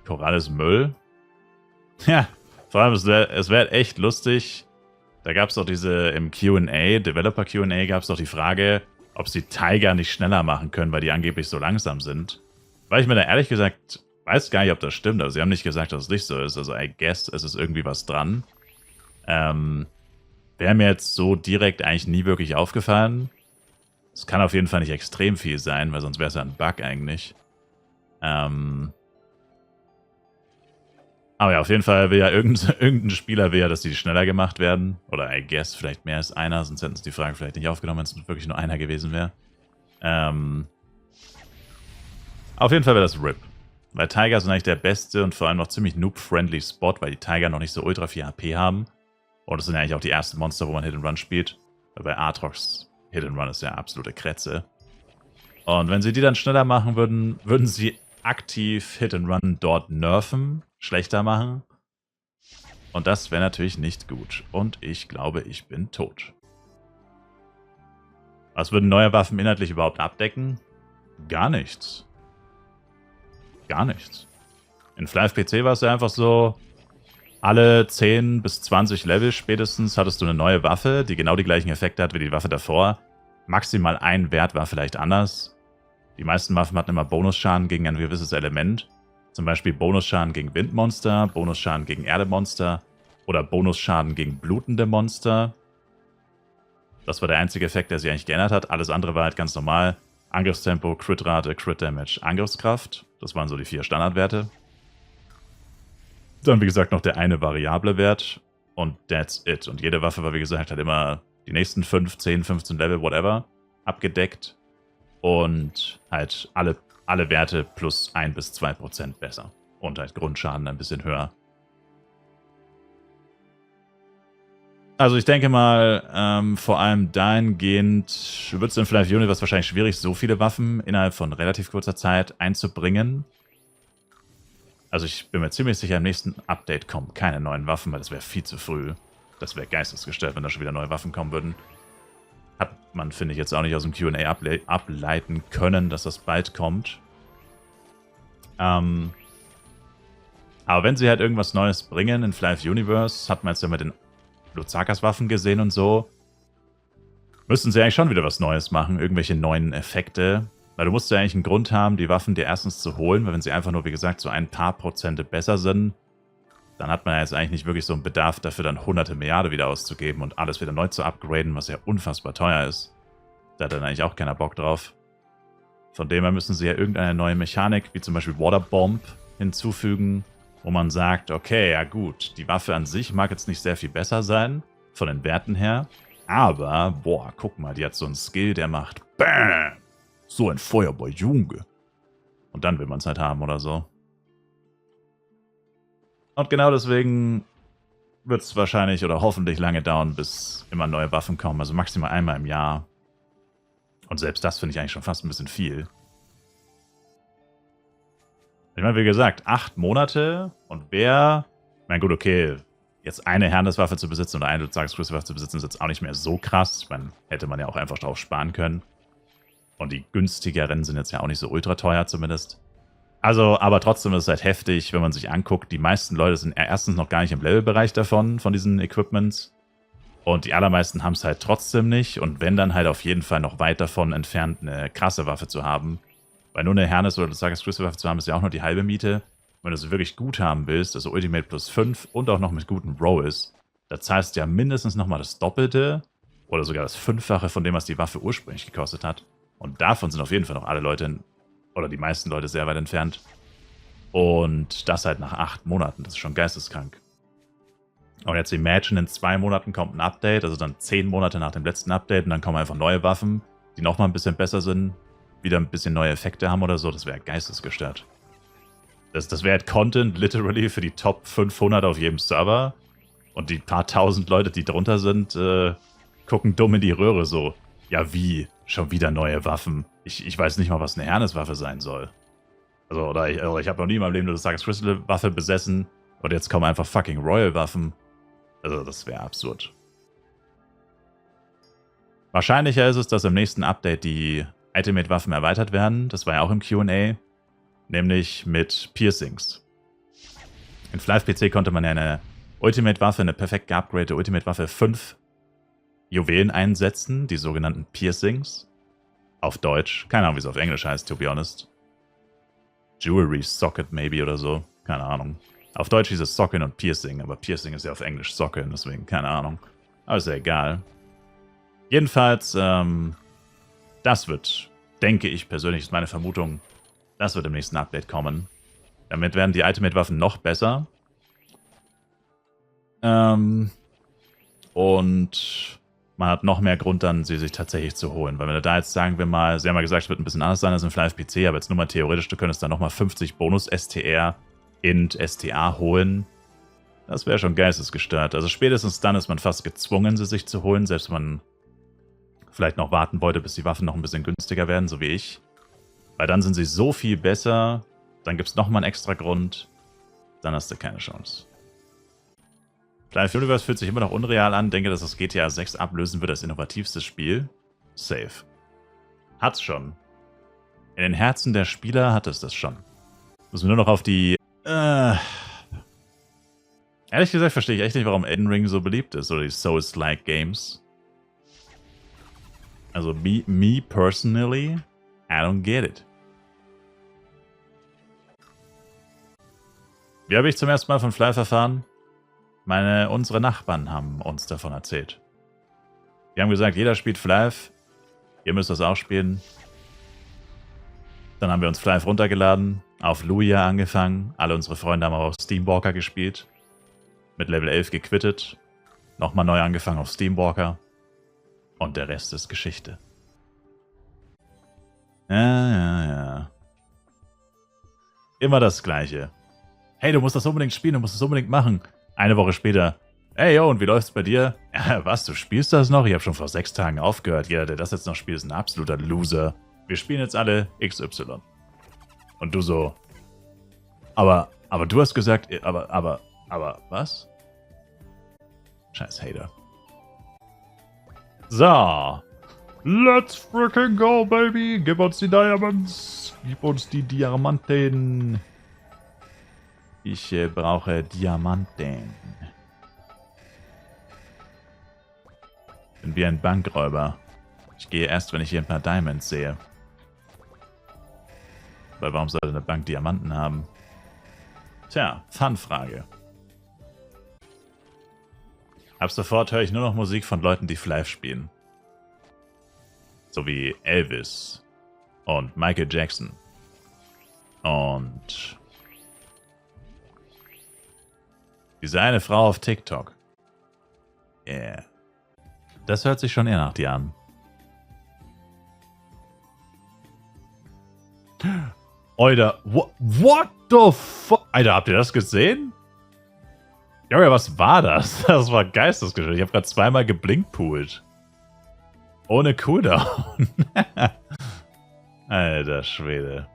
Koralle ist Müll. Ja, vor allem, es wär echt lustig. Da gab es doch diese im Q&A, Developer Q&A, gab es doch die Frage, ob sie Tiger nicht schneller machen können, weil die angeblich so langsam sind. Weil ich mir da ehrlich gesagt weiß gar nicht, ob das stimmt, aber sie haben nicht gesagt, dass es nicht so ist. Also I guess, es ist irgendwie was dran. Wäre mir jetzt so direkt eigentlich nie wirklich aufgefallen. Es kann auf jeden Fall nicht extrem viel sein, weil sonst wäre es ja ein Bug eigentlich. Aber ja, auf jeden Fall will ja irgendein Spieler will ja, dass die schneller gemacht werden. Oder I guess, vielleicht mehr als einer, sonst hätten sie die Frage vielleicht nicht aufgenommen, wenn es wirklich nur einer gewesen wäre. Auf jeden Fall wäre das RIP. Weil Tiger sind eigentlich der beste und vor allem noch ziemlich noob-friendly Spot, weil die Tiger noch nicht so ultra viel HP haben. Und das sind ja eigentlich auch die ersten Monster, wo man Hit and Run spielt. Weil bei Aatrox Hit and Run ist ja absolute Kretze. Und wenn sie die dann schneller machen würden, würden sie aktiv Hit and Run dort nerven, schlechter machen. Und das wäre natürlich nicht gut. Und ich glaube, ich bin tot. Was würden neue Waffen inhaltlich überhaupt abdecken? Gar nichts. Gar nichts. In Fly PC war es ja einfach so, alle 10 bis 20 Level spätestens hattest du eine neue Waffe, die genau die gleichen Effekte hat wie die Waffe davor. Maximal ein Wert war vielleicht anders. Die meisten Waffen hatten immer Bonusschaden gegen ein gewisses Element. Zum Beispiel Bonusschaden gegen Windmonster, Bonusschaden gegen Erdemonster oder Bonusschaden gegen blutende Monster. Das war der einzige Effekt, der sich eigentlich geändert hat. Alles andere war halt ganz normal. Angriffstempo, Crit-Rate, Crit-Damage, Angriffskraft. Das waren so die 4 Standardwerte. Dann, wie gesagt, noch der eine variable Wert. Und that's it. Und jede Waffe war, wie gesagt, halt immer die nächsten 5, 10, 15 Level, whatever, abgedeckt. Und halt alle Werte plus 1 bis 2% besser. Und halt Grundschaden ein bisschen höher. Also ich denke mal, vor allem dahingehend wird es in Fly Universe wahrscheinlich schwierig, so viele Waffen innerhalb von relativ kurzer Zeit einzubringen. Also ich bin mir ziemlich sicher, im nächsten Update kommen keine neuen Waffen, weil das wäre viel zu früh. Das wäre geistesgestört, wenn da schon wieder neue Waffen kommen würden. Hat man, finde ich, jetzt auch nicht aus dem Q&A ableiten können, dass das bald kommt. Aber wenn sie halt irgendwas Neues bringen in Fly Universe, hat man jetzt ja mit den Luzakas Waffen gesehen und so, müssten sie eigentlich schon wieder was Neues machen, irgendwelche neuen Effekte. Weil du musst ja eigentlich einen Grund haben, die Waffen dir erstens zu holen, weil wenn sie einfach nur, wie gesagt, so ein paar Prozente besser sind, dann hat man ja jetzt eigentlich nicht wirklich so einen Bedarf dafür, dann hunderte Milliarden wieder auszugeben und alles wieder neu zu upgraden, was ja unfassbar teuer ist. Da hat dann eigentlich auch keiner Bock drauf. Von dem her müssen sie ja irgendeine neue Mechanik, wie zum Beispiel Waterbomb, hinzufügen, wo man sagt, okay, ja gut, die Waffe an sich mag jetzt nicht sehr viel besser sein, von den Werten her, aber, boah, guck mal, die hat so einen Skill, der macht BAM! So ein Feuerball, Junge. Und dann will man es halt haben oder so. Und genau deswegen wird es wahrscheinlich oder hoffentlich lange dauern, bis immer neue Waffen kommen. Also maximal einmal im Jahr. Und selbst das finde ich eigentlich schon fast ein bisschen viel. Ich meine, wie gesagt, 8 Monate und wer... Ich meine, gut, okay, jetzt eine Herrneswaffe zu besitzen oder eine Luzakas-Waffe zu besitzen, ist jetzt auch nicht mehr so krass. Ich meine, hätte man ja auch einfach drauf sparen können. Und die günstigeren sind jetzt ja auch nicht so ultra teuer zumindest. Also, aber trotzdem ist es halt heftig, wenn man sich anguckt. Die meisten Leute sind erstens noch gar nicht im Levelbereich davon, von diesen Equipments. Und die allermeisten haben es halt trotzdem nicht. Und wenn, dann halt auf jeden Fall noch weit davon entfernt, eine krasse Waffe zu haben. Weil nur eine Hernes- oder Luzakas-Waffe zu haben, ist ja auch nur die halbe Miete. Wenn du sie wirklich gut haben willst, also Ultimate plus 5 und auch noch mit guten Rolls, da zahlst du ja mindestens nochmal das Doppelte oder sogar das 5-fache von dem, was die Waffe ursprünglich gekostet hat. Und davon sind auf jeden Fall noch alle Leute, oder die meisten Leute, sehr weit entfernt. Und das halt nach 8 Monaten. Das ist schon geisteskrank. Und jetzt imagine, in 2 Monaten kommt ein Update, also dann 10 Monate nach dem letzten Update und dann kommen einfach neue Waffen, die nochmal ein bisschen besser sind, wieder ein bisschen neue Effekte haben oder so. Das wäre geistesgestört. Das wäre halt Content, literally, für die Top 500 auf jedem Server. Und die paar tausend Leute, die drunter sind, gucken dumm in die Röhre so. Ja, wie? Schon wieder neue Waffen. Ich weiß nicht mal, was eine Herneswaffe sein soll. Also, oder ich habe noch nie in meinem Leben eine Luzakas Crystal Waffe besessen. Und jetzt kommen einfach fucking Royal-Waffen. Also, das wäre absurd. Wahrscheinlicher ist es, dass im nächsten Update die Ultimate-Waffen erweitert werden. Das war ja auch im Q&A. Nämlich mit Piercings. In Flive PC konnte man ja eine Ultimate-Waffe, eine perfekt geupgradete Ultimate-Waffe 5 Juwelen einsetzen, die sogenannten Piercings. Auf Deutsch. Keine Ahnung, wie es auf Englisch heißt, to be honest. Jewelry Socket maybe oder so. Keine Ahnung. Auf Deutsch hieß es Sockeln und Piercing, aber Piercing ist ja auf Englisch Sockeln, deswegen keine Ahnung. Aber ist ja egal. Jedenfalls, das wird, denke ich persönlich, ist meine Vermutung, das wird im nächsten Update kommen. Damit werden die Ultimate-Waffen noch besser. Und man hat noch mehr Grund dann, sie sich tatsächlich zu holen. Weil wenn du da jetzt, sagen wir mal, sie haben ja gesagt, es wird ein bisschen anders sein als im Flive PC, aber jetzt nur mal theoretisch, du könntest dann nochmal 50 Bonus-STR in STA holen. Das wäre schon geistesgestört. Also spätestens dann ist man fast gezwungen, sie sich zu holen, selbst wenn man vielleicht noch warten wollte, bis die Waffen noch ein bisschen günstiger werden, so wie ich. Weil dann sind sie so viel besser, dann gibt es nochmal einen extra Grund, dann hast du keine Chance. Flive Universe fühlt sich immer noch unreal an, denke, dass das GTA 6 ablösen wird als innovativstes Spiel. Safe. Hat's schon. In den Herzen der Spieler hat es das schon. Müssen wir nur noch auf die... Ehrlich gesagt verstehe ich echt nicht, warum Elden Ring so beliebt ist, oder die Souls-like Games. Also, me personally, I don't get it. Wie habe ich zum ersten Mal von Flive erfahren? Unsere Nachbarn haben uns davon erzählt. Die haben gesagt, jeder spielt Flive, ihr müsst das auch spielen. Dann haben wir uns Flive runtergeladen, auf Luia angefangen, alle unsere Freunde haben auch auf Steamwalker gespielt. Mit Level 11 gequittet, nochmal neu angefangen auf Steamwalker. Und der Rest ist Geschichte. Ja. Immer das Gleiche. Hey, du musst das unbedingt spielen, du musst das unbedingt machen. Eine Woche später. Hey, yo, und wie läuft's bei dir? Ja, was, du spielst das noch? Ich habe schon vor 6 Tagen aufgehört. Jeder, der das jetzt noch spielt, ist ein absoluter Loser. Wir spielen jetzt alle XY. Und du so. Aber du hast gesagt, aber, was? Scheiß Hater. So. Let's freaking go, baby. Gib uns die Diamonds. Gib uns die Diamanten. Ich brauche Diamanten. Bin wie ein Bankräuber. Ich gehe erst, wenn ich hier ein paar Diamonds sehe. Weil warum sollte eine Bank Diamanten haben? Tja, Fun-Frage. Ab sofort höre ich nur noch Musik von Leuten, die Flive spielen. So wie Elvis und Michael Jackson. Und diese eine Frau auf TikTok. Yeah. Das hört sich schon eher nach dir an. Alter, what the fuck? Alter, habt ihr das gesehen? Junge, was war das? Das war geistesgestört. Ich habe gerade zweimal geblinkpoolt. Ohne Cooldown. Alter Schwede.